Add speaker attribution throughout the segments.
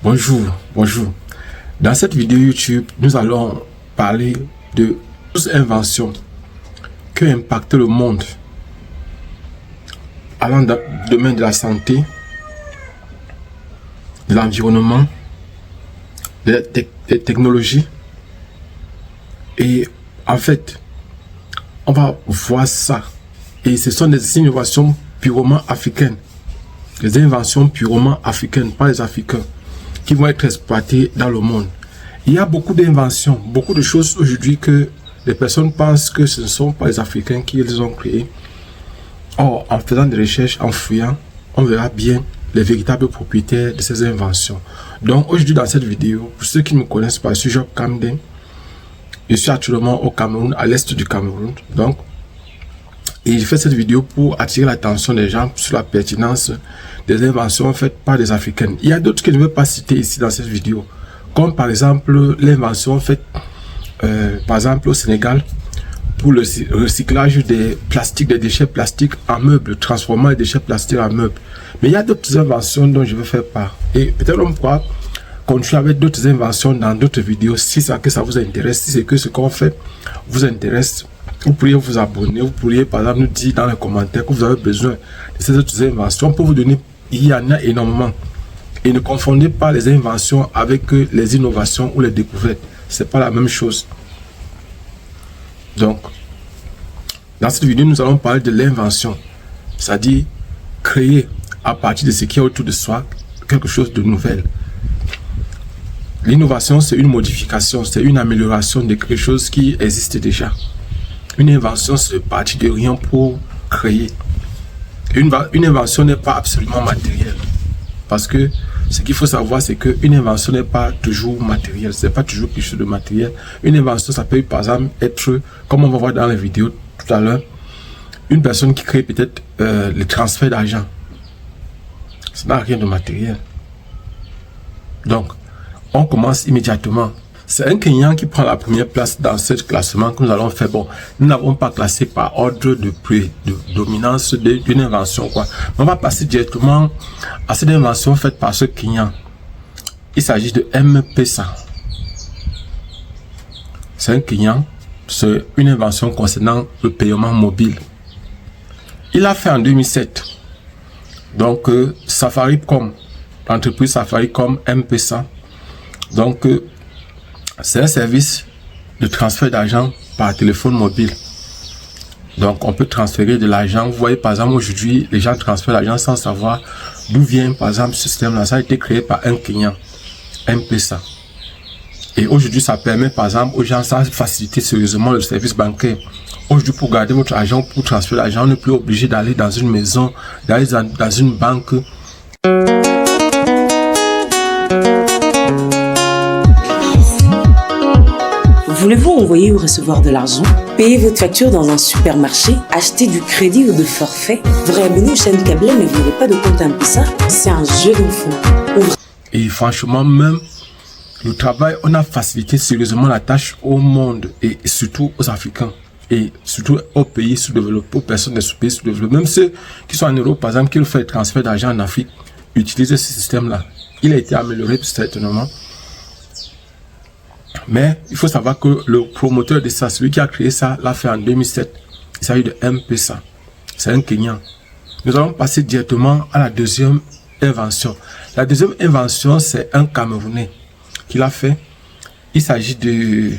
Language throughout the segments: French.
Speaker 1: Bonjour. Dans cette vidéo YouTube, nous allons parler de 12 inventions qui ont impacté le monde allant dans le domaine de la santé, de l'environnement, des technologies. Et en fait, on va voir ça. Et ce sont des innovations purement africaines. Des inventions purement africaines, pas les Africains, qui vont être exploitées dans le monde. Il y a beaucoup d'inventions, beaucoup de choses aujourd'hui que les personnes pensent que ce ne sont pas les Africains qui les ont créées. Or, en faisant des recherches, en fouillant, on verra bien les véritables propriétaires de ces inventions. Donc aujourd'hui dans cette vidéo, pour ceux qui ne me connaissent pas, je suis Job Camden. Je suis actuellement au Cameroun, à l'est du Cameroun. Et je fais cette vidéo pour attirer l'attention des gens sur la pertinence des inventions faites par des Africains. Il y a d'autres que je ne vais pas citer ici dans cette vidéo, comme par exemple l'invention faite par exemple au Sénégal pour le recyclage des plastiques, des déchets plastiques en meubles, transformant les déchets plastiques en meubles. Mais il y a d'autres inventions dont je vais faire part. Et peut-être on pourra continuer avec d'autres inventions dans d'autres vidéos si ça vous intéresse, si c'est que ce qu'on fait vous intéresse. Vous pourriez vous abonner, vous pourriez par exemple nous dire dans les commentaires que vous avez besoin de ces autres inventions pour vous donner. Il y en a énormément. Et ne confondez pas les inventions avec les innovations ou les découvertes. C'est pas la même chose. Donc, dans cette vidéo, nous allons parler de l'invention. C'est-à-dire créer à partir de ce qui est autour de soi quelque chose de nouvel. L'innovation, c'est une modification, c'est une amélioration de quelque chose qui existe déjà. Une invention, c'est partir de rien pour créer. Une invention n'est pas absolument matérielle. Parce que ce qu'il faut savoir, c'est qu'une invention n'est pas toujours matérielle. Ce n'est pas toujours quelque chose de matériel. Une invention, ça peut par exemple être, comme on va voir dans la vidéo tout à l'heure, une personne qui crée peut-être le transfert d'argent. Ça n'a rien de matériel. Donc, on commence immédiatement. C'est un Kenyan qui prend la première place dans ce classement que nous allons faire. Bon, nous n'avons pas classé par ordre de dominance d'une invention, quoi. Mais on va passer directement à cette invention faite par ce Kenyan. Il s'agit de M-Pesa. C'est un Kenyan. C'est une invention concernant le paiement mobile. Il l'a fait en 2007. Donc, Safaricom, l'entreprise Safaricom M-Pesa. Donc, c'est un service de transfert d'argent par téléphone mobile. Donc, on peut transférer de l'argent. Vous voyez, par exemple, aujourd'hui, les gens transfèrent l'argent sans savoir d'où vient, par exemple, ce système-là. Ça a été créé par un client, M-Pesa. Et aujourd'hui, ça permet, par exemple, aux gens, ça facilite sérieusement le service bancaire. Aujourd'hui, pour garder votre argent, pour transférer l'argent, on n'est plus obligé d'aller dans une maison, d'aller dans une banque.
Speaker 2: Voulez-vous envoyer ou recevoir de l'argent? Payer votre facture dans un supermarché? Acheter du crédit ou de forfait? Vous réabonnez aux chaînes câblées mais vous n'avez pas de compte M-Pesa? C'est un jeu d'enfant.
Speaker 1: Et franchement, même le travail, on a facilité sérieusement la tâche au monde et surtout aux Africains. Et surtout aux pays sous-développés, aux personnes des pays sous-développés. Même ceux qui sont en Europe, par exemple, qui font le transfert d'argent en Afrique, utilisent ce système-là. Il a été amélioré certainement. Mais il faut savoir que le promoteur de ça, celui qui a créé ça, l'a fait en 2007. Il s'agit de M-Pesa. C'est un Kenyan. Nous allons passer directement à la deuxième invention. La deuxième invention, c'est un Camerounais qui l'a fait. Il s'agit de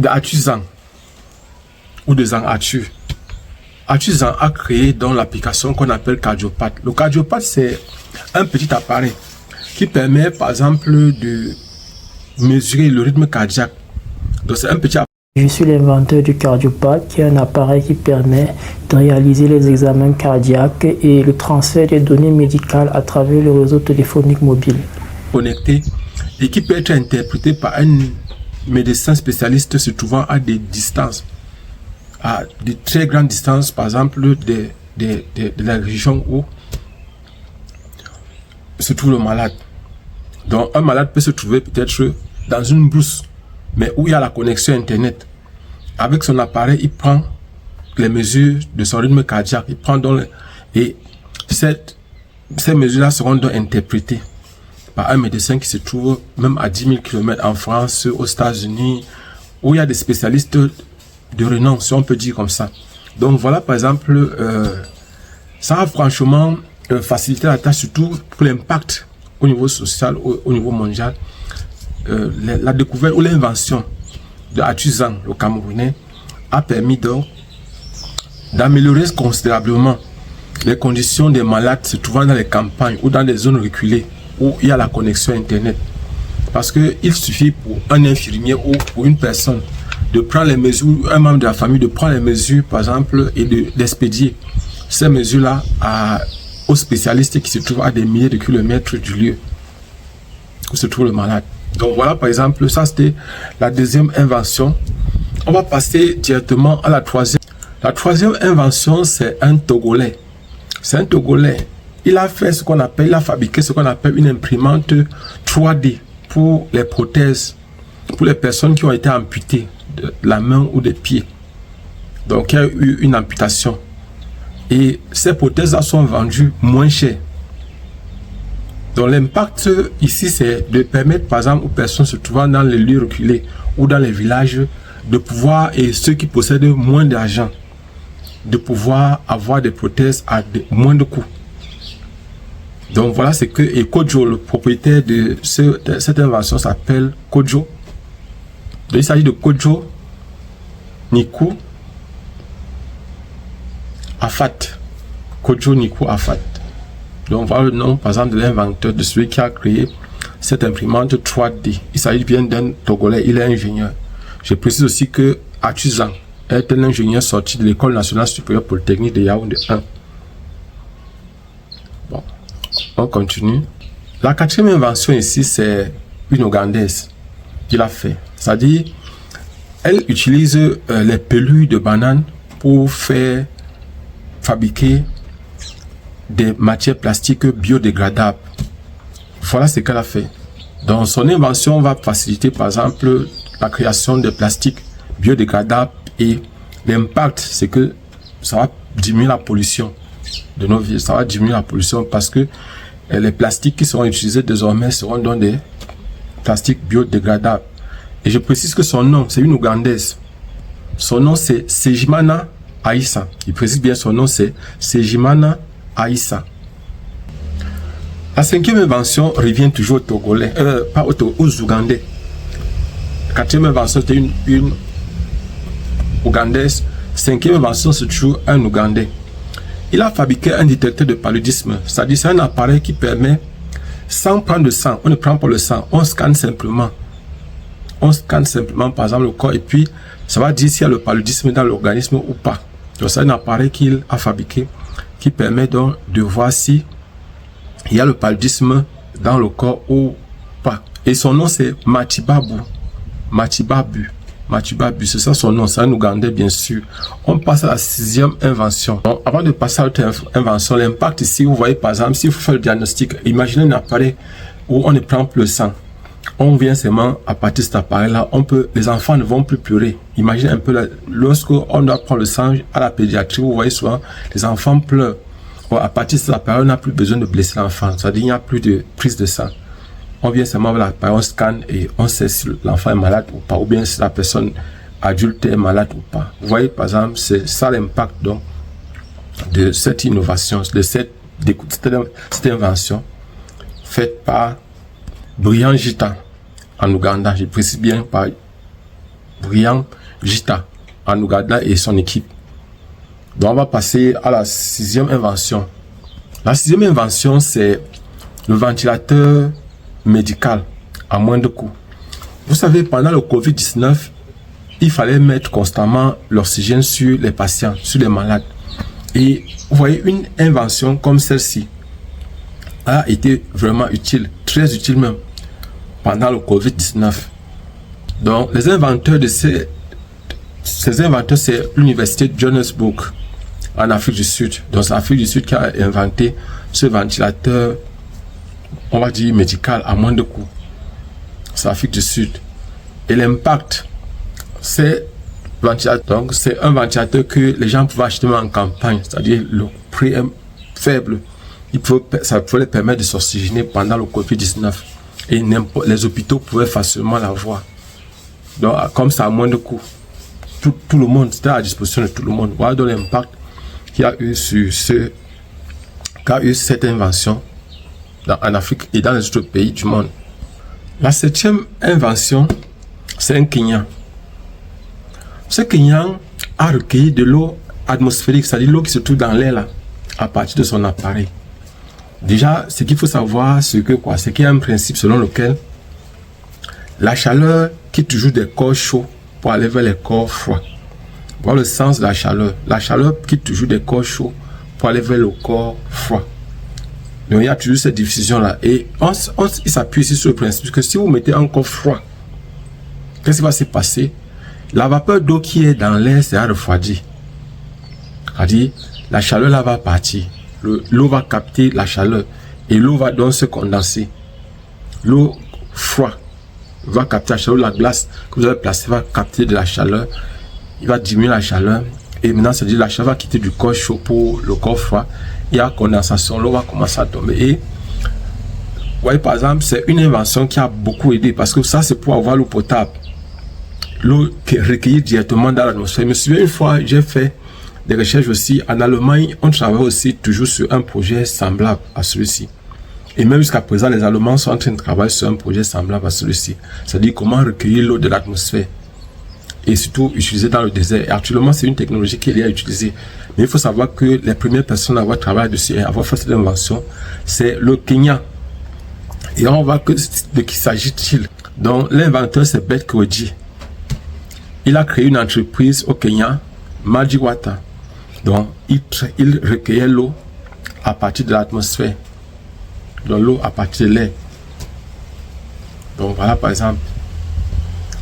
Speaker 1: Atuzan ou de Zang Atu. Atuzan a créé dans l'application qu'on appelle Cardiopath. Le Cardiopath, c'est un petit appareil qui permet par exemple de mesurer le rythme cardiaque. Donc c'est un petit appareil.
Speaker 3: Je suis l'inventeur du Cardiopath, qui est un appareil qui permet de réaliser les examens cardiaques et le transfert des données médicales à travers le réseau téléphonique mobile. Connecté
Speaker 1: et qui peut être interprété par un médecin spécialiste se trouvant à des distances, à de très grandes distances, par exemple de la région où se trouve le malade. Donc un malade peut se trouver peut-être dans une brousse, mais où il y a la connexion internet. Avec son appareil, il prend les mesures de son rythme cardiaque, il prend donc et cette ces mesures-là seront donc interprétées par un médecin qui se trouve même à 10 000 km en France, aux États-Unis, où il y a des spécialistes de renom, si on peut dire comme ça. Donc voilà, par exemple, ça a franchement facilité la tâche, surtout pour l'impact au niveau social, au niveau mondial. La découverte ou l'invention de Atuzan, le Camerounais, a permis donc d'améliorer considérablement les conditions des malades se trouvant dans les campagnes ou dans les zones reculées où il y a la connexion internet. Parce que il suffit pour un infirmier ou pour une personne de prendre les mesures, un membre de la famille de prendre les mesures par exemple et d'expédier ces mesures-là aux spécialistes qui se trouvent à des milliers de kilomètres du lieu où se trouve le malade. Donc voilà, par exemple, ça c'était la deuxième invention. On va passer directement à la troisième. La troisième invention, c'est un Togolais. C'est un Togolais. Il a fait ce qu'on appelle, il a fabriqué ce qu'on appelle une imprimante 3D pour les prothèses, pour les personnes qui ont été amputées de la main ou des pieds. Donc il y a eu une amputation. Et ces prothèses-là sont vendues moins cher. Donc l'impact ici, c'est de permettre par exemple aux personnes se trouvant dans les lieux reculés ou dans les villages de pouvoir, et ceux qui possèdent moins d'argent, de pouvoir avoir des prothèses à moins de coûts. Donc voilà, c'est que et Kojo, le propriétaire de cette invention s'appelle Kojo. Donc il s'agit de Kojo Niku Afat. Kojo Niku Afat. Donc voilà le nom par exemple de l'inventeur, de celui qui a créé cette imprimante 3D. Il s'agit bien d'un Togolais, il est ingénieur. Je précise aussi que Atuzan est un ingénieur sorti de l'école nationale supérieure polytechnique de Yaoundé 1. Bon, on continue. La quatrième invention ici, c'est une Ougandaise qui l'a fait. C'est-à-dire, elle utilise les pelures de banane pour faire fabriquer des matières plastiques biodégradables. Voilà ce qu'elle a fait. Donc son invention va faciliter par exemple la création de plastiques biodégradables, et l'impact c'est que ça va diminuer la pollution de nos villes, ça va diminuer la pollution parce que les plastiques qui seront utilisés désormais seront donc des plastiques biodégradables. Et je précise que son nom, c'est une Ougandaise. Son nom c'est Sejimana Aïssa. Il précise bien son nom, c'est Sejimana Aïssa. La cinquième invention revient toujours aux Togolais, pas aux Ougandais. La quatrième invention, c'était une Ougandaise. Cinquième invention, c'est toujours un Ougandais. Il a fabriqué un détecteur de paludisme. C'est-à-dire, c'est un appareil qui permet, sans prendre le sang, on ne prend pas le sang, on scanne simplement. On scanne simplement, par exemple, le corps, et puis ça va dire s'il y a le paludisme dans l'organisme ou pas. Donc, c'est un appareil qu'il a fabriqué qui permet donc de voir si il y a le paludisme dans le corps ou pas. Et son nom, c'est Matibabu. Matibabu, c'est ça son nom, c'est un Ougandais bien sûr. On passe à la sixième invention. Donc, avant de passer à l'autre invention, l'impact ici, vous voyez par exemple, si vous faites le diagnostic, imaginez un appareil où on ne prend plus le sang. On vient seulement à partir de cet appareil-là, les enfants ne vont plus pleurer. Imaginez un peu, lorsque on doit prendre le sang à la pédiatrie, vous voyez souvent, les enfants pleurent. Bon, à partir de cet appareil, on n'a plus besoin de blesser l'enfant, c'est-à-dire il n'y a plus de prise de sang. On vient seulement avec l'appareil, on scanne et on sait si l'enfant est malade ou pas, ou bien si la personne adulte est malade ou pas. Vous voyez, par exemple, c'est ça l'impact donc de cette innovation, de cette invention faite par Brian Gita en Ouganda. Je précise bien par Brian Gita en Ouganda et son équipe. Donc on va passer à la sixième invention. La sixième invention, c'est le ventilateur médical à moindre coût. Vous savez, pendant le Covid-19, il fallait mettre constamment l'oxygène sur les patients, sur les malades. Et vous voyez, une invention comme celle-ci a été vraiment utile, très utile même, pendant le Covid-19. Donc, les inventeurs de ces inventeurs, c'est l'université de Johannesburg, en Afrique du Sud. Donc, c'est l'Afrique du Sud qui a inventé ce ventilateur, on va dire médical, à moins de coût. C'est l'Afrique du Sud. Et l'impact, c'est donc un ventilateur que les gens pouvaient acheter en campagne, c'est-à-dire le prix est faible. ça pouvait permettre de s'oxygéner pendant le Covid-19. Et les hôpitaux pouvaient facilement l'avoir. Donc, comme ça, à moins de coût. Tout le monde, c'était à la disposition de tout le monde. Voilà donc l'impact qu'il y a eu cette invention en Afrique et dans les autres pays du monde. La 7e invention, c'est un Kenyan. Ce Kenyan a recueilli de l'eau atmosphérique, c'est-à-dire l'eau qui se trouve dans l'air là, à partir de son appareil. Déjà, ce qu'il faut savoir, c'est qu'il y a un principe selon lequel la chaleur quitte toujours des corps chauds pour aller vers les corps froids. Voilà le sens de la chaleur. La chaleur quitte toujours des corps chauds pour aller vers le corps froid. Donc il y a toujours cette diffusion-là. Et il s'appuie ici sur le principe que si vous mettez un corps froid, qu'est-ce qui va se passer? La vapeur d'eau qui est dans l'air sera refroidie. C'est-à-dire, la chaleur là va partir. L'eau va capter la chaleur et l'eau va donc se condenser. L'eau froide va capter la chaleur, la glace que vous avez placée va capter de la chaleur. Il va diminuer la chaleur et maintenant c'est-à-dire la chaleur va quitter du corps chaud pour le corps froid. Il y a condensation, l'eau va commencer à tomber. Et vous voyez par exemple, c'est une invention qui a beaucoup aidé parce que ça c'est pour avoir l'eau potable. L'eau qui est recueillie directement dans l'atmosphère. Je me souviens une fois, j'ai fait des recherches aussi. En Allemagne, on travaille aussi toujours sur un projet semblable à celui-ci. Et même jusqu'à présent, les Allemands sont en train de travailler sur un projet semblable à celui-ci. C'est-à-dire comment recueillir l'eau de l'atmosphère. Et surtout utiliser dans le désert. Et actuellement, c'est une technologie qui est à utiliser. Mais il faut savoir que les premières personnes à avoir travaillé dessus et à avoir fait cette invention, c'est le Kenya. Et on voit de qui s'agit-il. Donc, l'inventeur, c'est Bert Koigi. Il a créé une entreprise au Kenya, Maji Water. Donc, il recueillait l'eau à partir de l'atmosphère. Donc, l'eau à partir de l'air. Donc, voilà par exemple.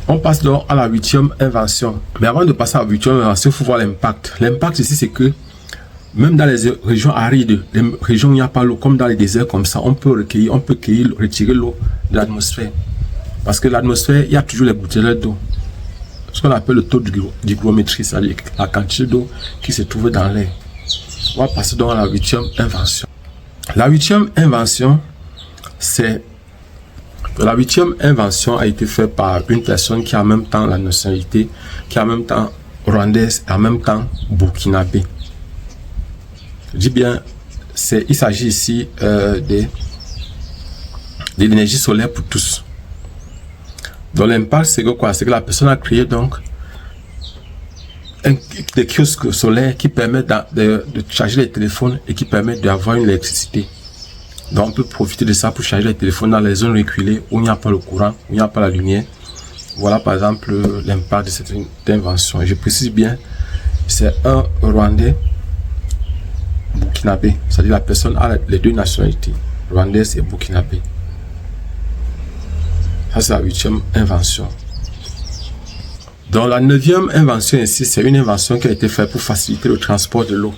Speaker 1: On passe donc à la 8e invention. Mais avant de passer à la 8e invention, il faut voir l'impact. L'impact ici, c'est que même dans les régions arides, les régions où il n'y a pas l'eau, comme dans les déserts comme ça, on peut retirer l'eau de l'atmosphère. Parce que l'atmosphère, il y a toujours les bouteilles d'eau. Ce qu'on appelle le taux d'hygrométrie, c'est-à-dire la quantité d'eau qui se trouve dans l'air. On va passer donc à la 8e invention. La 8e invention, la 8e invention a été faite par une personne qui a en même temps la nationalité, qui a en même temps rwandaise et en même temps burkinabé. Je dis bien, il s'agit ici de l'énergie solaire pour tous. Donc l'impact, c'est que quoi? C'est que la personne a créé donc des kiosques solaires qui permettent de charger les téléphones et qui permettent d'avoir une électricité. Donc on peut profiter de ça pour charger les téléphones dans les zones reculées où il n'y a pas le courant, où il n'y a pas la lumière. Voilà par exemple l'impact de cette invention. Et je précise bien, c'est un Rwandais burkinabé. C'est-à-dire la personne a les deux nationalités, rwandaise et burkinabé. Ça, c'est la 8e invention. Donc, la 9e invention ici, c'est une invention qui a été faite pour faciliter le transport de l'eau.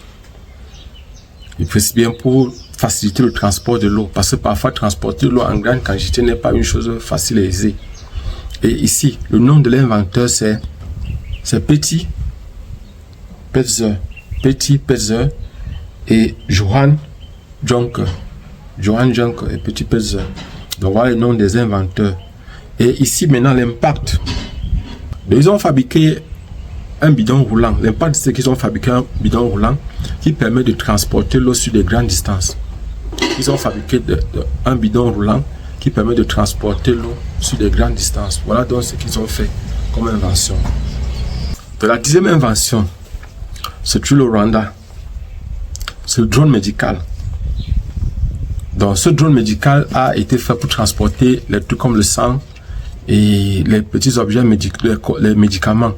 Speaker 1: Il précise bien pour faciliter le transport de l'eau, parce que parfois, transporter l'eau en grande quantité n'est pas une chose facile et aisée. Et ici, le nom de l'inventeur, c'est Petit Petzer. Petit Petzer et Johan Jonker. Johan Jonker et Petit Petzer. Donc, voilà le nom des inventeurs. Et ici, maintenant, l'impact. Ils ont fabriqué un bidon roulant. L'impact, c'est qu'ils ont fabriqué un bidon roulant qui permet de transporter l'eau sur de grandes distances. Ils ont fabriqué un bidon roulant qui permet de transporter l'eau sur de grandes distances. Voilà donc ce qu'ils ont fait comme invention. De la 10e invention, c'est le Rwanda. C'est le drone médical. Donc, ce drone médical a été fait pour transporter les trucs comme le sang et les petits objets médicaux, les médicaments,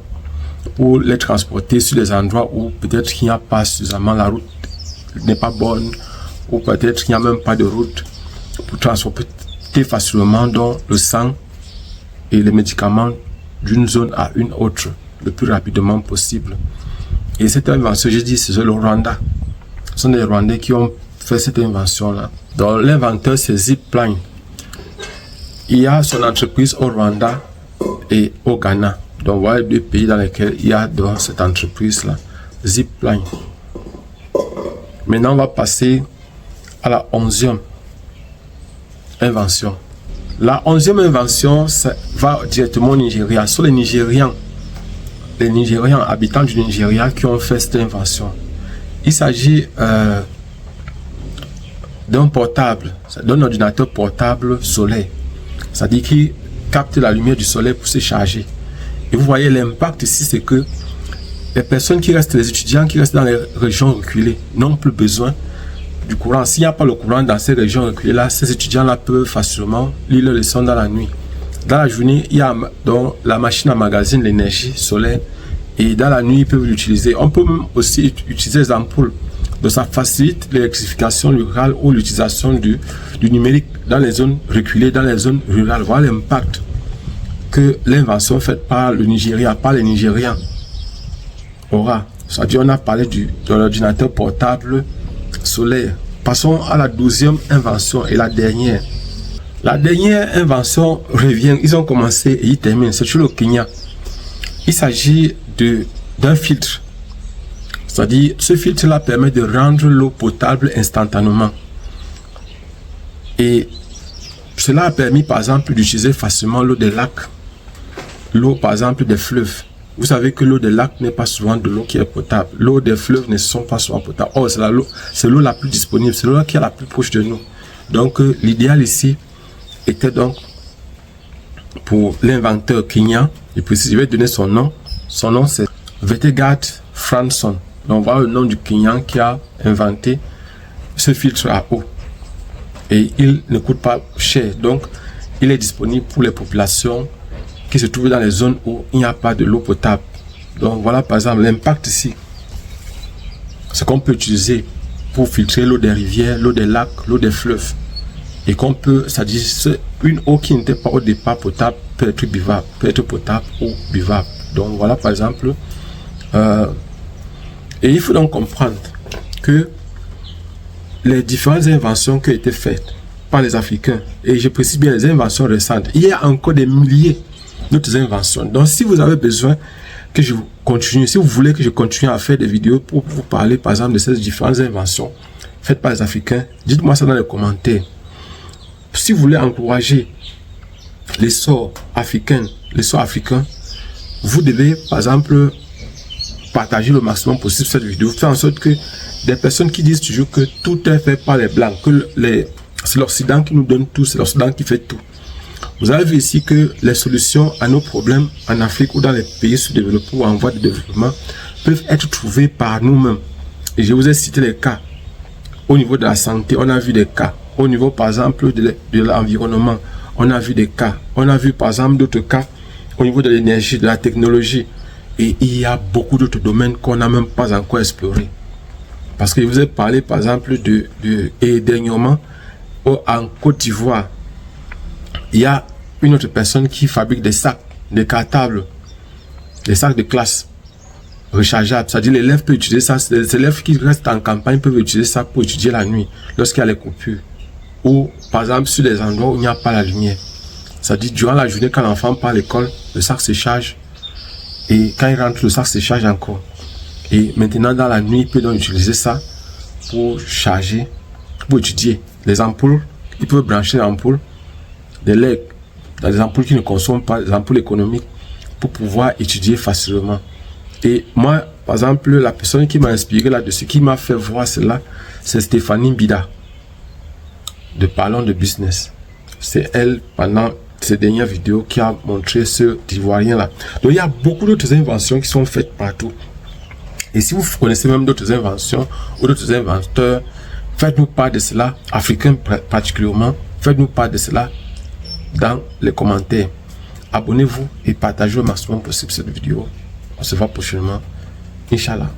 Speaker 1: pour les transporter sur les endroits où peut-être qu'il n'y a pas suffisamment, la route n'est pas bonne, ou peut-être qu'il n'y a même pas de route, pour transporter facilement donc le sang et les médicaments d'une zone à une autre le plus rapidement possible. Et cette invention, je dis, c'est le Rwanda. Ce sont les Rwandais qui ont fait cette invention-là. Donc l'inventeur, c'est Zipline. Il y a son entreprise au Rwanda et au Ghana. Donc voilà les deux pays dans lesquels il y a donc cette entreprise-là, Zipline. Maintenant, on va passer à la 11e invention. La 11e invention, ça va directement au Nigeria. Ce sont les Nigérians habitants du Nigeria qui ont fait cette invention. Il s'agit d'un portable, d'un ordinateur portable solaire. C'est-à-dire qu'il capte la lumière du soleil pour se charger. Et vous voyez l'impact ici, c'est que les personnes qui restent, les étudiants qui restent dans les régions reculées, n'ont plus besoin du courant. S'il n'y a pas le courant dans ces régions reculées-là, ces étudiants-là peuvent facilement lire leurs leçons dans la nuit. Dans la journée, il y a donc la machine emmagasine l'énergie solaire et dans la nuit, ils peuvent l'utiliser. On peut même aussi utiliser les ampoules. Donc ça facilite l'électrification rurale ou l'utilisation du numérique dans les zones reculées, dans les zones rurales. Voilà l'impact que l'invention faite par le Nigeria, par les Nigérians aura. C'est-à-dire on a parlé de l'ordinateur portable solaire. Passons à la 12e invention et la dernière. La dernière invention revient, ils ont commencé et ils terminent, c'est sur le Kenya. Il s'agit d'un filtre. C'est-à-dire, ce filtre-là permet de rendre l'eau potable instantanément. Et cela a permis, par exemple, d'utiliser facilement l'eau des lacs. L'eau, par exemple, des fleuves. Vous savez que l'eau des lacs n'est pas souvent de l'eau qui est potable. L'eau des fleuves ne sont pas souvent potables. Or, c'est l'eau la plus disponible, c'est l'eau qui est la plus proche de nous. Donc, l'idéal ici était donc pour l'inventeur kenyan, et puis je vais donner son nom. Son nom, c'est Vetegard Franson. Donc, voilà le nom du Kenyan qui a inventé ce filtre à eau. Et il ne coûte pas cher. Donc, il est disponible pour les populations qui se trouvent dans les zones où il n'y a pas de l'eau potable. Donc, voilà par exemple l'impact ici. Ce qu'on peut utiliser pour filtrer l'eau des rivières, l'eau des lacs, l'eau des fleuves. Et qu'on peut, c'est-à-dire une eau qui n'était pas au départ potable peut être buvable, peut être potable ou buvable. Donc, voilà par exemple. Et il faut donc comprendre que les différentes inventions qui ont été faites par les Africains, et je précise bien les inventions récentes, il y a encore des milliers d'autres inventions. Donc si vous avez besoin que je continue, si vous voulez que je continue à faire des vidéos pour vous parler par exemple de ces différentes inventions faites par les Africains, dites-moi ça dans les commentaires. Si vous voulez encourager l'essor africain, vous devez par exemple partager le maximum possible cette vidéo, faire en sorte que des personnes qui disent toujours que tout est fait par les blancs, que c'est l'Occident qui nous donne tout, c'est l'Occident qui fait tout. Vous avez vu ici que les solutions à nos problèmes en Afrique ou dans les pays sous-développés ou en voie de développement peuvent être trouvées par nous-mêmes. Et je vous ai cité les cas. Au niveau de la santé, on a vu des cas. Au niveau par exemple de l'environnement, on a vu des cas. On a vu par exemple d'autres cas au niveau de l'énergie, de la technologie. Et il y a beaucoup d'autres domaines qu'on n'a même pas encore explorés. Parce que je vous ai parlé par exemple et dernièrement en Côte d'Ivoire, il y a une autre personne qui fabrique des sacs, des cartables, des sacs de classe rechargeables. C'est-à-dire l'élève peut utiliser ça, les élèves qui restent en campagne peuvent utiliser ça pour étudier la nuit lorsqu'il y a les coupures. Ou par exemple sur des endroits où il n'y a pas la lumière. C'est-à-dire durant la journée quand l'enfant part à l'école, le sac se charge. Et quand il rentre, le sac se charge encore. Et maintenant, dans la nuit, il peut donc utiliser ça pour charger, pour étudier. Les ampoules, il peut brancher l'ampoule, des LED, dans des ampoules qui ne consomment pas, des ampoules économiques, pour pouvoir étudier facilement. Et moi, par exemple, la personne qui m'a inspiré là-dessus, qui m'a fait voir cela, c'est Stéphanie Bida, de Parlons de Business. C'est elle, pendant ces dernières vidéos, qui a montré ce Ivoirien-là. Donc, il y a beaucoup d'autres inventions qui sont faites partout. Et si vous connaissez même d'autres inventions ou d'autres inventeurs, faites-nous part de cela, africains particulièrement, faites-nous part de cela dans les commentaires. Abonnez-vous et partagez au maximum possible cette vidéo. On se voit prochainement. Inch'Allah.